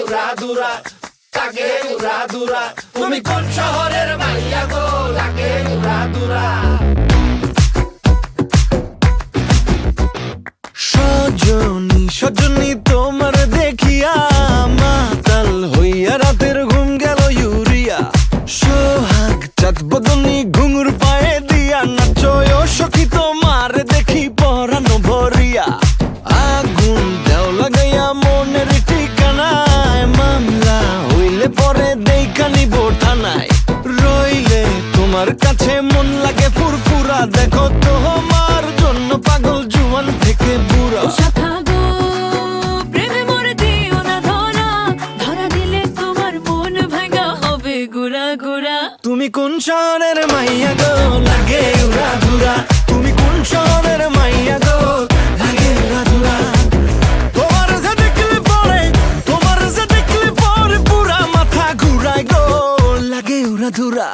উড়াদুরা, লাগে উড়াদুরা। তুমি কোন শহরের মাইয়া গো, লাগে উড়াদুরা। সজনী সজনী তোমার দেখিয়া মাতাল হইয়া রাতের ঘুম গেল ইউরিয়া। সোহাগ চাঁদ বদনী ঘুঙুর পায়ে দিয়া নাচয় সখী তোমার দেখি পরানো ভরিয়া। আগুন দেও লাগাইয়া মনের ঠিকানায়, মামলা হইলে পরে দেইখা নিব থানায়। রইলে তোমার কাছে মন লাগে ফুরফুরা, দেখো তোমার জন্য পাগল জুয়ান থেকে বুড়া। তুমি কোন শহরের মাইয়া গো, লাগে উড়াদুরা। তুমি কোন শহরের মাইয়া গো, লাগে উড়াদুরা। তোমার যে দেখলে পরে, তোমার যে দেখলে পরে পুরা মাথা ঘুরায় গো, লাগে উড়াদুরা।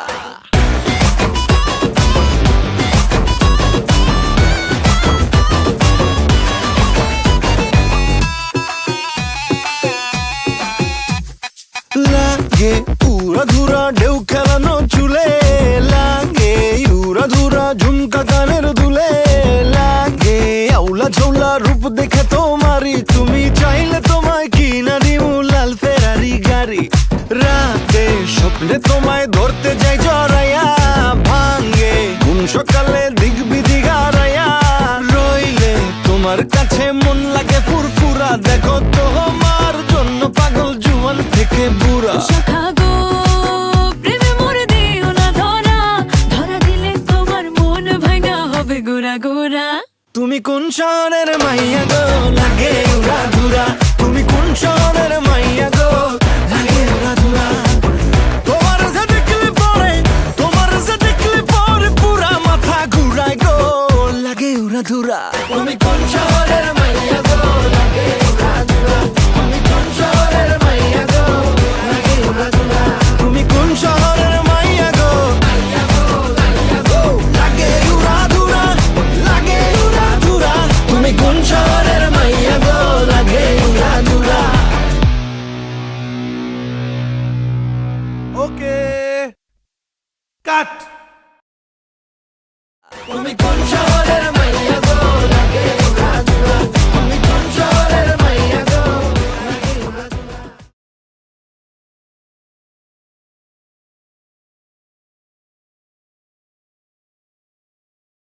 লাগে উড়াধুরা ঢেউ খেলানো চুলে, লাগে উড়াধুরা ঝুমকা কানের দুলে, লাগে আউলা ঝৌলা রূপ দেখে তোমারি, তুমি চাইলে তোমায় কিনা দিমু লাল ফেরারি গাড়ি। রাতে স্বপ্নে তোমায় ধরতে যাই জড়াইয়া, ভাঙ্গে ঘুম সকালে দিক বিধি গারাইয়া। রইলে তোমার কাছে মন লাগে ফুরফুরা, দেখো